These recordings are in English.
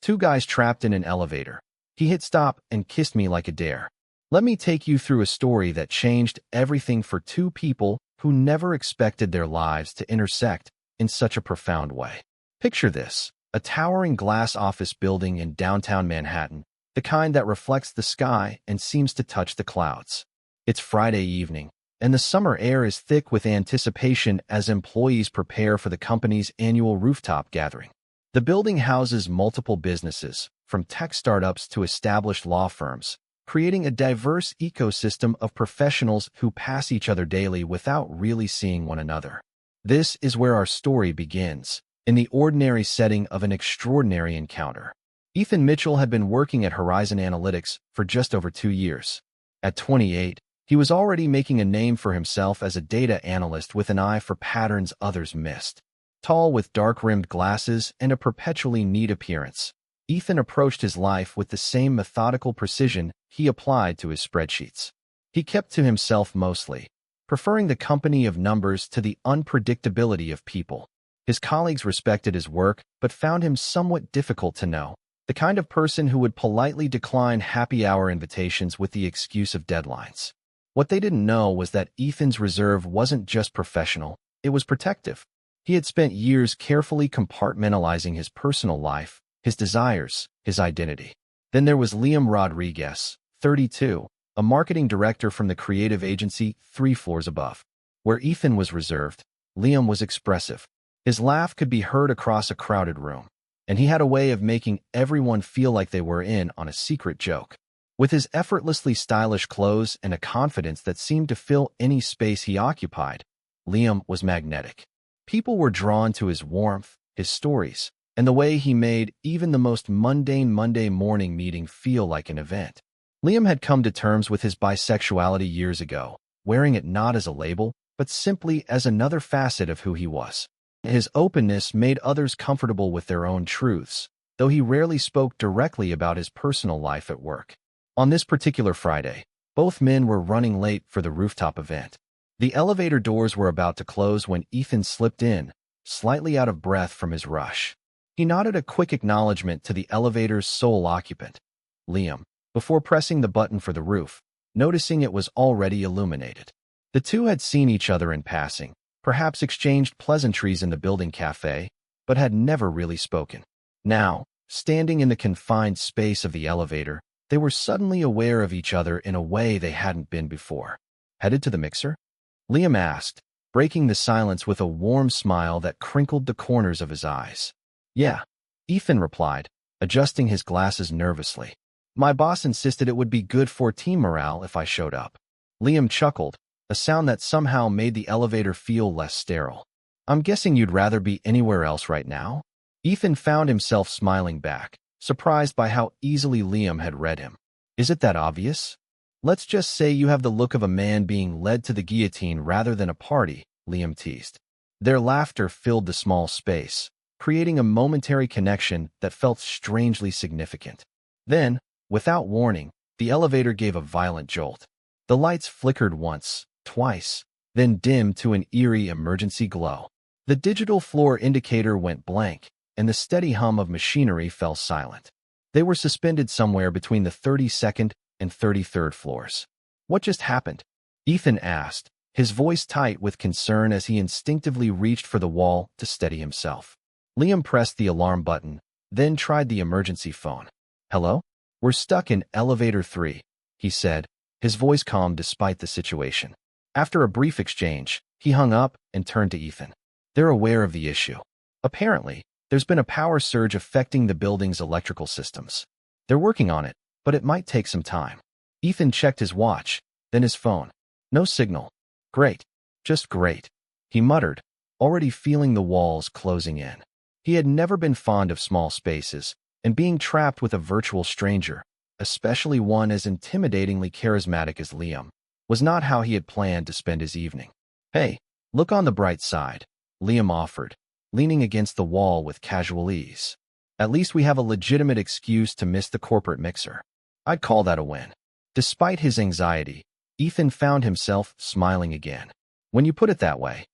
Two guys trapped in an elevator. He hit stop and kissed me like a dare. Let me take you through a story that changed everything for two people who never expected their lives to intersect in such a profound way. Picture this, a towering glass office building in downtown Manhattan, the kind that reflects the sky and seems to touch the clouds. It's Friday evening, and the summer air is thick with anticipation as employees prepare for the company's annual rooftop gathering. The building houses multiple businesses, from tech startups to established law firms, creating a diverse ecosystem of professionals who pass each other daily without really seeing one another. This is where our story begins, in the ordinary setting of an extraordinary encounter. Ethan Mitchell had been working at Horizon Analytics for just over 2 years. At 28, he was already making a name for himself as a data analyst with an eye for patterns others missed. Tall with dark-rimmed glasses and a perpetually neat appearance, Ethan approached his life with the same methodical precision he applied to his spreadsheets. He kept to himself mostly, preferring the company of numbers to the unpredictability of people. His colleagues respected his work, but found him somewhat difficult to know, the kind of person who would politely decline happy hour invitations with the excuse of deadlines. What they didn't know was that Ethan's reserve wasn't just professional, it was protective. He had spent years carefully compartmentalizing his personal life, his desires, his identity. Then there was Liam Rodriguez, 32, a marketing director from the creative agency 3 floors above. Where Ethan was reserved, Liam was expressive. His laugh could be heard across a crowded room, and he had a way of making everyone feel like they were in on a secret joke. With his effortlessly stylish clothes and a confidence that seemed to fill any space he occupied, Liam was magnetic. People were drawn to his warmth, his stories, and the way he made even the most mundane Monday morning meeting feel like an event. Liam had come to terms with his bisexuality years ago, wearing it not as a label, but simply as another facet of who he was. His openness made others comfortable with their own truths, though he rarely spoke directly about his personal life at work. On this particular Friday, both men were running late for the rooftop event. The elevator doors were about to close when Ethan slipped in, slightly out of breath from his rush. He nodded a quick acknowledgement to the elevator's sole occupant, Liam, before pressing the button for the roof, noticing it was already illuminated. The two had seen each other in passing, perhaps exchanged pleasantries in the building cafe, but had never really spoken. Now, standing in the confined space of the elevator, they were suddenly aware of each other in a way they hadn't been before. Headed to the mixer? Liam asked, breaking the silence with a warm smile that crinkled the corners of his eyes. Yeah, Ethan replied, adjusting his glasses nervously. My boss insisted it would be good for team morale if I showed up. Liam chuckled, a sound that somehow made the elevator feel less sterile. I'm guessing you'd rather be anywhere else right now? Ethan found himself smiling back, surprised by how easily Liam had read him. Is it that obvious? Let's just say you have the look of a man being led to the guillotine rather than a party, Liam teased. Their laughter filled the small space, creating a momentary connection that felt strangely significant. Then, without warning, the elevator gave a violent jolt. The lights flickered once, twice, then dimmed to an eerie emergency glow. The digital floor indicator went blank, and the steady hum of machinery fell silent. They were suspended somewhere between the 32nd and 33rd floors. What just happened? Ethan asked, his voice tight with concern as he instinctively reached for the wall to steady himself. Liam pressed the alarm button, then tried the emergency phone. Hello? We're stuck in elevator 3, he said, his voice calm despite the situation. After a brief exchange, he hung up and turned to Ethan. They're aware of the issue. Apparently, there's been a power surge affecting the building's electrical systems. They're working on it, but it might take some time. Ethan checked his watch, then his phone. No signal. Great. Just great. He muttered, already feeling the walls closing in. He had never been fond of small spaces, and being trapped with a virtual stranger, especially one as intimidatingly charismatic as Liam, was not how he had planned to spend his evening. Hey, look on the bright side, Liam offered, leaning against the wall with casual ease. At least we have a legitimate excuse to miss the corporate mixer. I'd call that a win. Despite his anxiety, Ethan found himself smiling again. When you put it that way.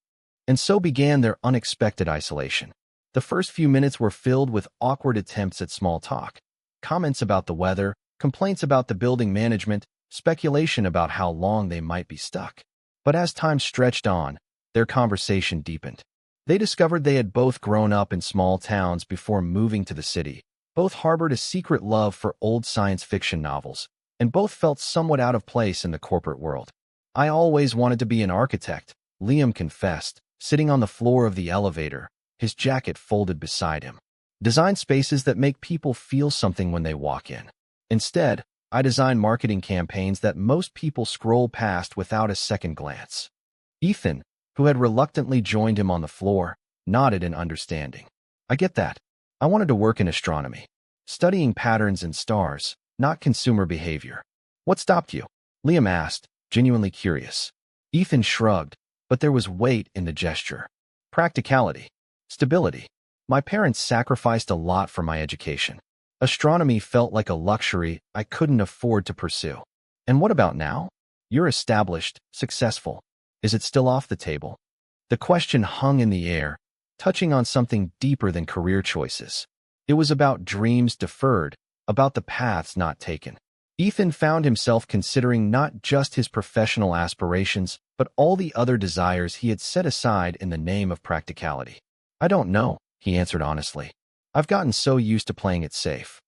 And so began their unexpected isolation. The first few minutes were filled with awkward attempts at small talk, comments about the weather, complaints about the building management, speculation about how long they might be stuck. But as time stretched on, their conversation deepened. They discovered they had both grown up in small towns before moving to the city. Both harbored a secret love for old science fiction novels, and both felt somewhat out of place in the corporate world. "I always wanted to be an architect," Liam confessed, sitting on the floor of the elevator, his jacket folded beside him. "Design spaces that make people feel something when they walk in. Instead, I design marketing campaigns that most people scroll past without a second glance." Ethan, who had reluctantly joined him on the floor, nodded in understanding. "I get that. I wanted to work in astronomy, studying patterns in stars, not consumer behavior." "What stopped you?" Liam asked, genuinely curious. Ethan shrugged, but there was weight in the gesture. "Practicality. Stability. My parents sacrificed a lot for my education. Astronomy felt like a luxury I couldn't afford to pursue." "And what about now? You're established, successful. Is it still off the table?" The question hung in the air, touching on something deeper than career choices. It was about dreams deferred, about the paths not taken. Ethan found himself considering not just his professional aspirations, but all the other desires he had set aside in the name of practicality. "I don't know," he answered honestly. "I've gotten so used to playing it safe."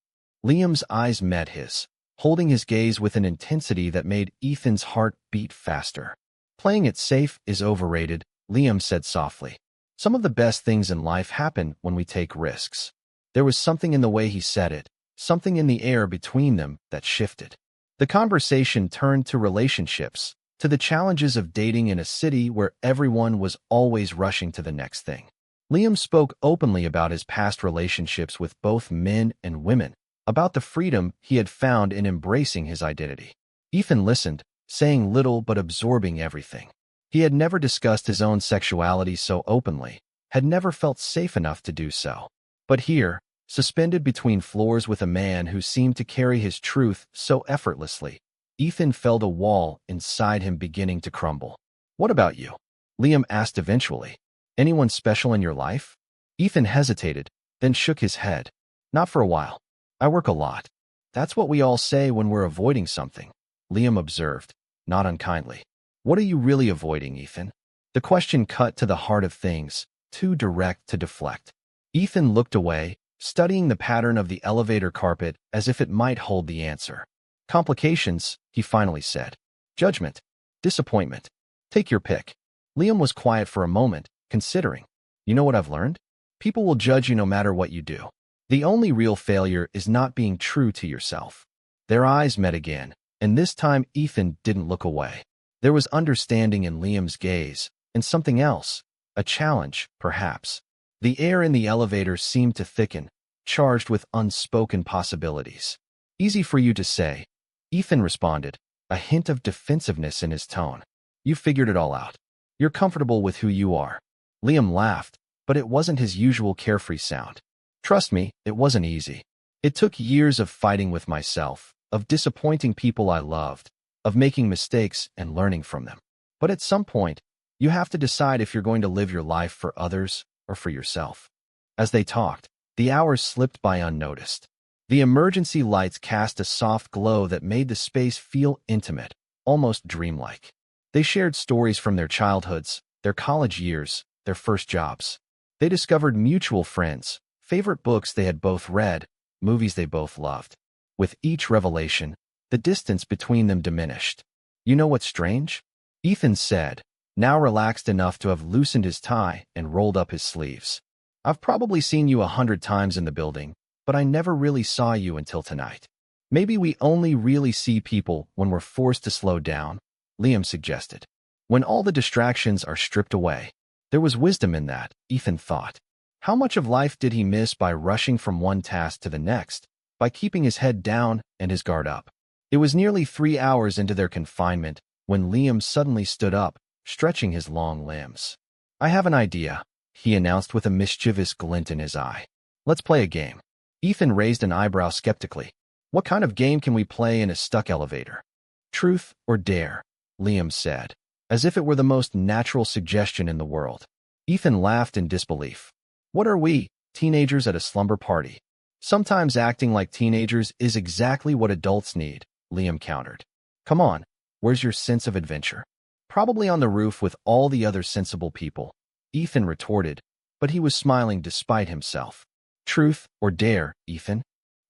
Liam's eyes met his, holding his gaze with an intensity that made Ethan's heart beat faster. "Playing it safe is overrated," Liam said softly. "Some of the best things in life happen when we take risks." There was something in the way he said it, something in the air between them that shifted. The conversation turned to relationships, to the challenges of dating in a city where everyone was always rushing to the next thing. Liam spoke openly about his past relationships with both men and women, about the freedom he had found in embracing his identity. Ethan listened, saying little but absorbing everything. He had never discussed his own sexuality so openly, had never felt safe enough to do so. But here, suspended between floors with a man who seemed to carry his truth so effortlessly, Ethan felt a wall inside him beginning to crumble. "What about you?" Liam asked eventually. "Anyone special in your life?" Ethan hesitated, then shook his head. "Not for a while. I work a lot." "That's what we all say when we're avoiding something," Liam observed, not unkindly. "What are you really avoiding, Ethan?" The question cut to the heart of things, too direct to deflect. Ethan looked away, studying the pattern of the elevator carpet as if it might hold the answer. "Complications," he finally said. "Judgment. Disappointment. Take your pick." Liam was quiet for a moment, considering. "You know what I've learned? People will judge you no matter what you do. The only real failure is not being true to yourself." Their eyes met again, and this time Ethan didn't look away. There was understanding in Liam's gaze, and something else, a challenge, perhaps. The air in the elevator seemed to thicken, charged with unspoken possibilities. "Easy for you to say," Ethan responded, a hint of defensiveness in his tone. "You figured it all out. You're comfortable with who you are." Liam laughed, but it wasn't his usual carefree sound. "Trust me, it wasn't easy. It took years of fighting with myself, of disappointing people I loved, of making mistakes and learning from them. But at some point, you have to decide if you're going to live your life for others or for yourself." As they talked, the hours slipped by unnoticed. The emergency lights cast a soft glow that made the space feel intimate, almost dreamlike. They shared stories from their childhoods, their college years, their first jobs. They discovered mutual friends, favorite books they had both read, movies they both loved. With each revelation, the distance between them diminished. "You know what's strange?" Ethan said, now relaxed enough to have loosened his tie and rolled up his sleeves. "I've probably seen you 100 times in the building, but I never really saw you until tonight." "Maybe we only really see people when we're forced to slow down," Liam suggested. "When all the distractions are stripped away." There was wisdom in that, Ethan thought. How much of life did he miss by rushing from one task to the next, by keeping his head down and his guard up? It was nearly 3 hours into their confinement when Liam suddenly stood up, stretching his long limbs. "I have an idea," he announced with a mischievous glint in his eye. "Let's play a game." Ethan raised an eyebrow skeptically. "What kind of game can we play in a stuck elevator?" "Truth or dare," Liam said, as if it were the most natural suggestion in the world. Ethan laughed in disbelief. "What are we, teenagers at a slumber party. Sometimes acting like teenagers is exactly what adults need, Liam countered. Come on, where's your sense of adventure? Probably on the roof with all the other sensible people, Ethan retorted, but he was smiling despite himself. Truth or dare, Ethan?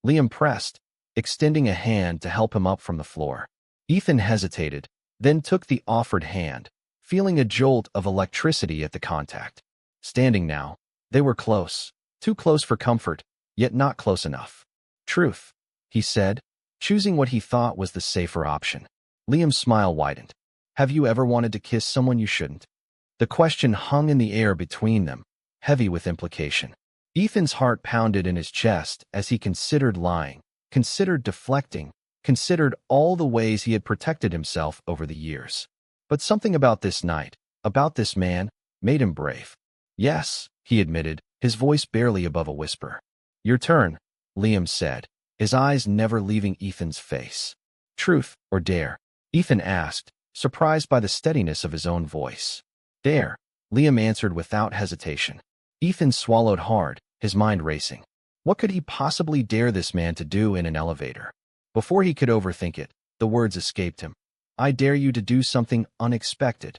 Liam pressed, extending a hand to help him up from the floor. Ethan hesitated, then took the offered hand, feeling a jolt of electricity at the contact. Standing now, they were close, too close for comfort, yet not close enough. Truth, he said, choosing what he thought was the safer option. Liam's smile widened. Have you ever wanted to kiss someone you shouldn't? The question hung in the air between them, heavy with implication. Ethan's heart pounded in his chest as he considered lying, considered deflecting, considered all the ways he had protected himself over the years. But something about this night, about this man, made him brave. Yes, he admitted, his voice barely above a whisper. Your turn, Liam said, his eyes never leaving Ethan's face. Truth or dare? Ethan asked, surprised by the steadiness of his own voice. Dare, Liam answered without hesitation. Ethan swallowed hard, his mind racing. What could he possibly dare this man to do in an elevator? Before he could overthink it, the words escaped him. I dare you to do something unexpected.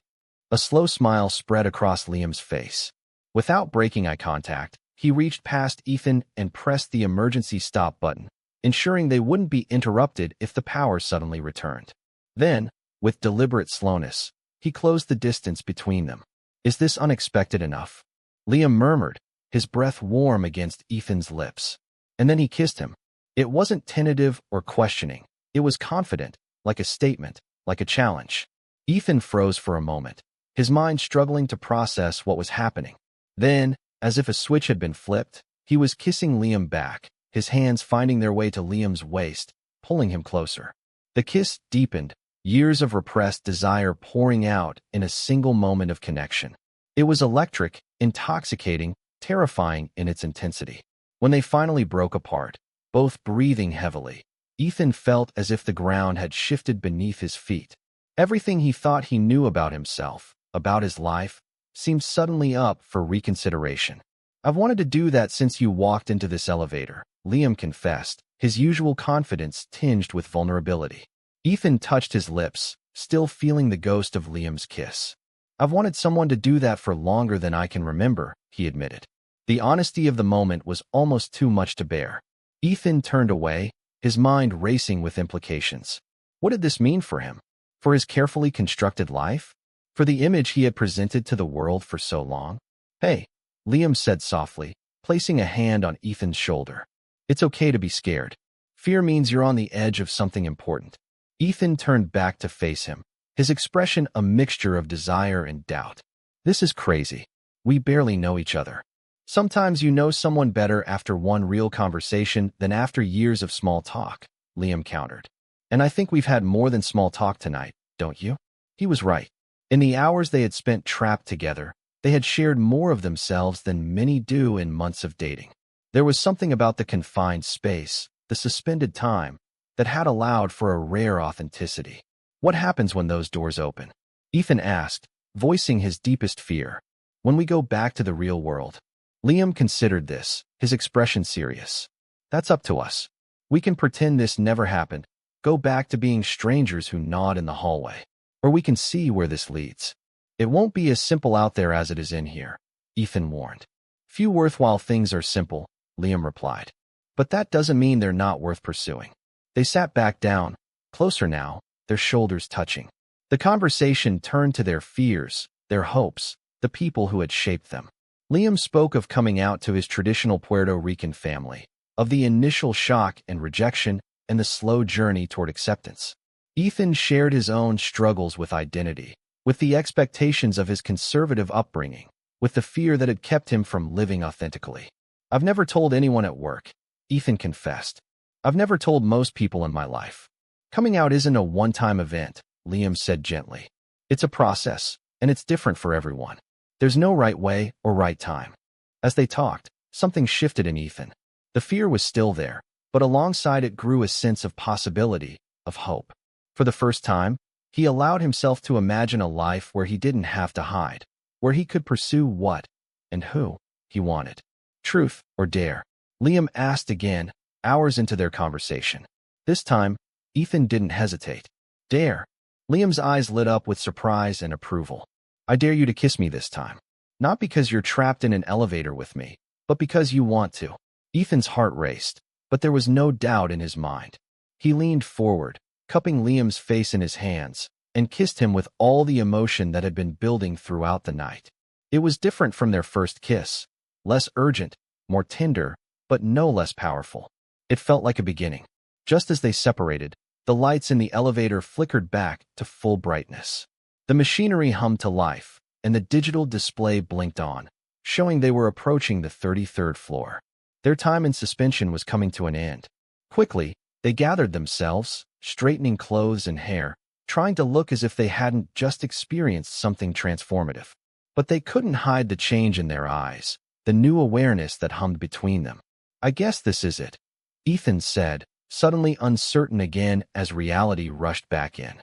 A slow smile spread across Liam's face. Without breaking eye contact, he reached past Ethan and pressed the emergency stop button, ensuring they wouldn't be interrupted if the power suddenly returned. Then, with deliberate slowness, he closed the distance between them. Is this unexpected enough? Liam murmured, his breath warm against Ethan's lips. And then he kissed him. It wasn't tentative or questioning. It was confident, like a statement, like a challenge. Ethan froze for a moment, his mind struggling to process what was happening. Then, as if a switch had been flipped, he was kissing Liam back, his hands finding their way to Liam's waist, pulling him closer. The kiss deepened, years of repressed desire pouring out in a single moment of connection. It was electric, intoxicating, terrifying in its intensity. When they finally broke apart, both breathing heavily, Ethan felt as if the ground had shifted beneath his feet. Everything he thought he knew about himself, about his life, seemed suddenly up for reconsideration. I've wanted to do that since you walked into this elevator, Liam confessed, his usual confidence tinged with vulnerability. Ethan touched his lips, still feeling the ghost of Liam's kiss. I've wanted someone to do that for longer than I can remember, he admitted. The honesty of the moment was almost too much to bear. Ethan turned away, his mind racing with implications. What did this mean for him? For his carefully constructed life? For the image he had presented to the world for so long? Hey, Liam said softly, placing a hand on Ethan's shoulder. It's okay to be scared. Fear means you're on the edge of something important. Ethan turned back to face him, his expression a mixture of desire and doubt. This is crazy. We barely know each other. Sometimes you know someone better after one real conversation than after years of small talk, Liam countered. And I think we've had more than small talk tonight, don't you? He was right. In the hours they had spent trapped together, they had shared more of themselves than many do in months of dating. There was something about the confined space, the suspended time, that had allowed for a rare authenticity. What happens when those doors open? Ethan asked, voicing his deepest fear. When we go back to the real world. Liam considered this, his expression serious. That's up to us. We can pretend this never happened, go back to being strangers who nod in the hallway. Or we can see where this leads. It won't be as simple out there as it is in here, Ethan warned. Few worthwhile things are simple, Liam replied. But that doesn't mean they're not worth pursuing. They sat back down, closer now, their shoulders touching. The conversation turned to their fears, their hopes, the people who had shaped them. Liam spoke of coming out to his traditional Puerto Rican family, of the initial shock and rejection and the slow journey toward acceptance. Ethan shared his own struggles with identity, with the expectations of his conservative upbringing, with the fear that had kept him from living authentically. I've never told anyone at work, Ethan confessed. I've never told most people in my life. Coming out isn't a one-time event, Liam said gently. It's a process, and it's different for everyone. There's no right way or right time. As they talked, something shifted in Ethan. The fear was still there, but alongside it grew a sense of possibility, of hope. For the first time, he allowed himself to imagine a life where he didn't have to hide, where he could pursue what, and who, he wanted. Truth or dare? Liam asked again, hours into their conversation. This time, Ethan didn't hesitate. Dare. Liam's eyes lit up with surprise and approval. I dare you to kiss me this time. Not because you're trapped in an elevator with me, but because you want to. Ethan's heart raced, but there was no doubt in his mind. He leaned forward, cupping Liam's face in his hands, and kissed him with all the emotion that had been building throughout the night. It was different from their first kiss, less urgent, more tender, but no less powerful. It felt like a beginning. Just as they separated, the lights in the elevator flickered back to full brightness. The machinery hummed to life, and the digital display blinked on, showing they were approaching the 33rd floor. Their time in suspension was coming to an end. Quickly, they gathered themselves, straightening clothes and hair, trying to look as if they hadn't just experienced something transformative. But they couldn't hide the change in their eyes, the new awareness that hummed between them. I guess this is it, Ethan said, suddenly uncertain again as reality rushed back in.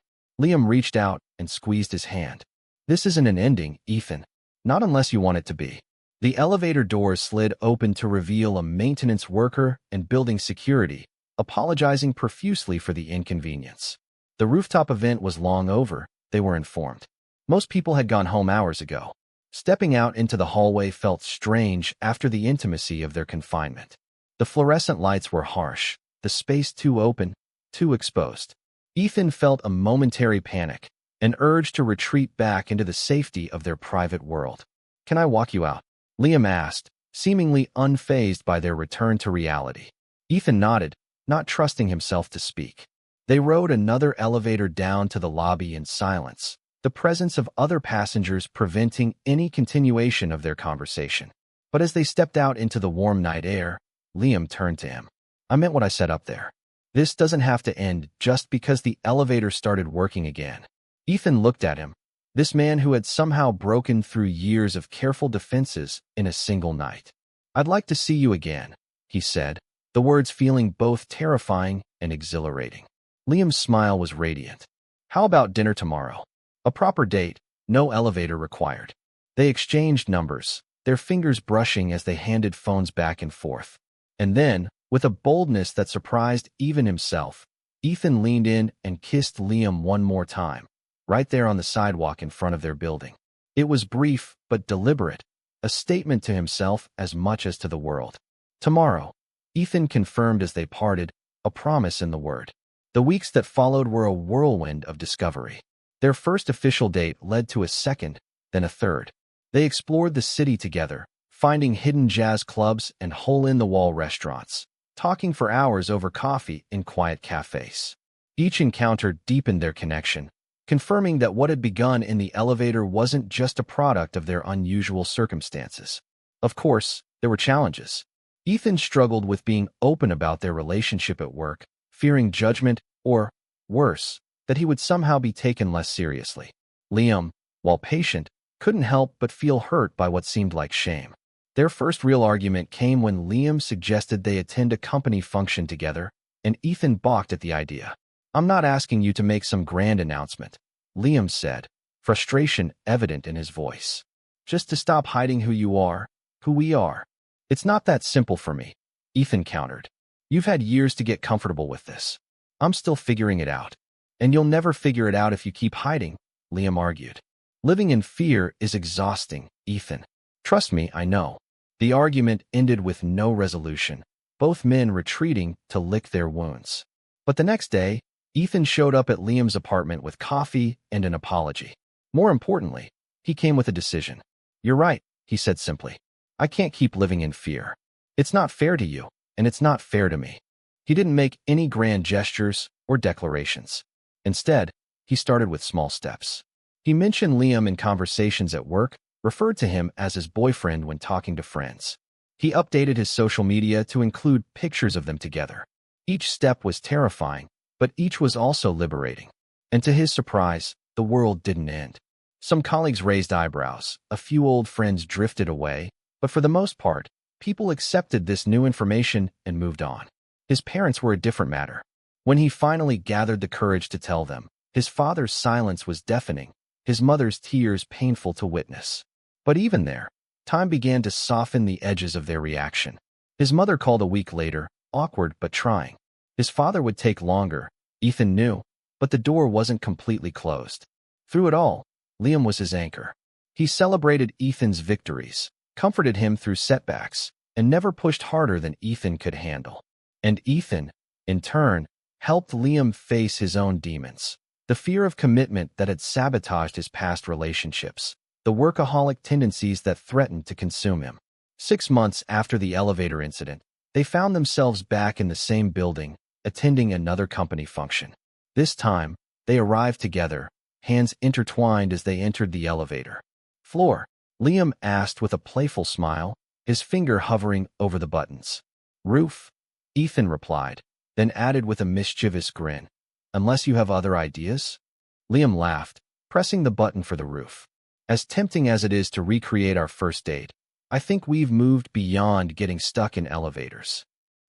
Liam reached out and squeezed his hand. This isn't an ending, Ethan. Not unless you want it to be. The elevator doors slid open to reveal a maintenance worker and building security, apologizing profusely for the inconvenience. The rooftop event was long over, they were informed. Most people had gone home hours ago. Stepping out into the hallway felt strange after the intimacy of their confinement. The fluorescent lights were harsh, the space too open, too exposed. Ethan felt a momentary panic, an urge to retreat back into the safety of their private world. Can I walk you out? Liam asked, seemingly unfazed by their return to reality. Ethan nodded, not trusting himself to speak. They rode another elevator down to the lobby in silence, the presence of other passengers preventing any continuation of their conversation. But as they stepped out into the warm night air, Liam turned to him. I meant what I said up there. This doesn't have to end just because the elevator started working again. Ethan looked at him, this man who had somehow broken through years of careful defenses in a single night. I'd like to see you again, he said, the words feeling both terrifying and exhilarating. Liam's smile was radiant. How about dinner tomorrow? A proper date, no elevator required. They exchanged numbers, their fingers brushing as they handed phones back and forth. And then, with a boldness that surprised even himself, Ethan leaned in and kissed Liam one more time, right there on the sidewalk in front of their building. It was brief but deliberate, a statement to himself as much as to the world. Tomorrow, Ethan confirmed as they parted, a promise in the word. The weeks that followed were a whirlwind of discovery. Their first official date led to a second, then a third. They explored the city together, finding hidden jazz clubs and hole-in-the-wall restaurants, talking for hours over coffee in quiet cafes. Each encounter deepened their connection, confirming that what had begun in the elevator wasn't just a product of their unusual circumstances. Of course, there were challenges. Ethan struggled with being open about their relationship at work, fearing judgment or, worse, that he would somehow be taken less seriously. Liam, while patient, couldn't help but feel hurt by what seemed like shame. Their first real argument came when Liam suggested they attend a company function together, and Ethan balked at the idea. I'm not asking you to make some grand announcement, Liam said, frustration evident in his voice. Just to stop hiding who you are, who we are. It's not that simple for me, Ethan countered. You've had years to get comfortable with this. I'm still figuring it out. And you'll never figure it out if you keep hiding, Liam argued. Living in fear is exhausting, Ethan. Trust me, I know. The argument ended with no resolution, both men retreating to lick their wounds. But the next day, Ethan showed up at Liam's apartment with coffee and an apology. More importantly, he came with a decision. You're right, he said simply. I can't keep living in fear. It's not fair to you, and it's not fair to me. He didn't make any grand gestures or declarations. Instead, he started with small steps. He mentioned Liam in conversations at work, referred to him as his boyfriend when talking to friends. He updated his social media to include pictures of them together. Each step was terrifying, but each was also liberating. And to his surprise, the world didn't end. Some colleagues raised eyebrows, a few old friends drifted away, but for the most part, people accepted this new information and moved on. His parents were a different matter. When he finally gathered the courage to tell them, his father's silence was deafening, his mother's tears painful to witness. But even there, Time began to soften the edges of their reaction. His mother called a week later, awkward but trying. His father would take longer, Ethan knew, but the door wasn't completely closed. Through it all, Liam was his anchor. He celebrated Ethan's victories, comforted him through setbacks, and never pushed harder than Ethan could handle. And Ethan, in turn, helped Liam face his own demons. The fear of commitment that had sabotaged his past relationships, the workaholic tendencies that threatened to consume him. 6 months after the elevator incident, they found themselves back in the same building, attending another company function. This time, they arrived together, hands intertwined as they entered the elevator. "Floor?" Liam asked with a playful smile, his finger hovering over the buttons. "Roof," Ethan replied, then added with a mischievous grin. "Unless you have other ideas?" Liam laughed, pressing the button for the roof. "As tempting as it is to recreate our first date, I think we've moved beyond getting stuck in elevators."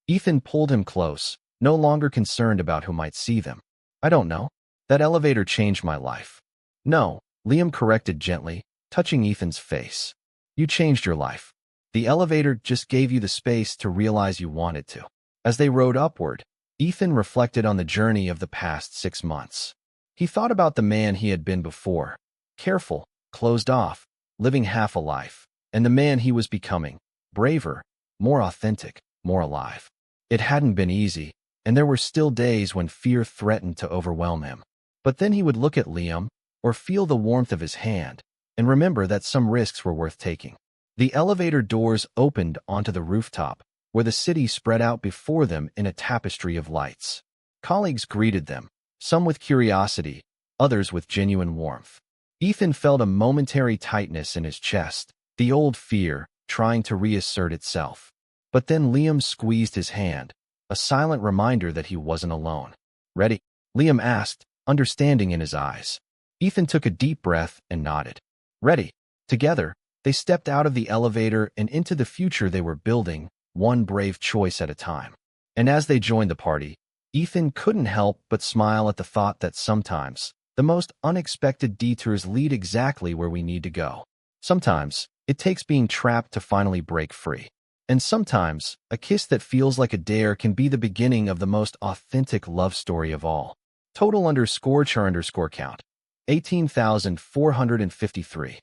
Ethan pulled him close, no longer concerned about who might see them. "I don't know. That elevator changed my life." "No," Liam corrected gently, touching Ethan's face. "You changed your life. The elevator just gave you the space to realize you wanted to." As they rode upward, Ethan reflected on the journey of the past 6 months. He thought about the man he had been before, careful, closed off, living half a life, and the man he was becoming, braver, more authentic, more alive. It hadn't been easy, and there were still days when fear threatened to overwhelm him. But then he would look at Liam, or feel the warmth of his hand, and remember that some risks were worth taking. The elevator doors opened onto the rooftop, where the city spread out before them in a tapestry of lights. Colleagues greeted them, some with curiosity, others with genuine warmth. Ethan felt a momentary tightness in his chest, the old fear trying to reassert itself. But then Liam squeezed his hand, a silent reminder that he wasn't alone. "Ready?" Liam asked, understanding in his eyes. Ethan took a deep breath and nodded. "Ready." Together, they stepped out of the elevator and into the future they were building, one brave choice at a time. And as they joined the party, Ethan couldn't help but smile at the thought that sometimes the most unexpected detours lead exactly where we need to go. Sometimes, it takes being trapped to finally break free. And sometimes, a kiss that feels like a dare can be the beginning of the most authentic love story of all. Total _char_count. 18,453.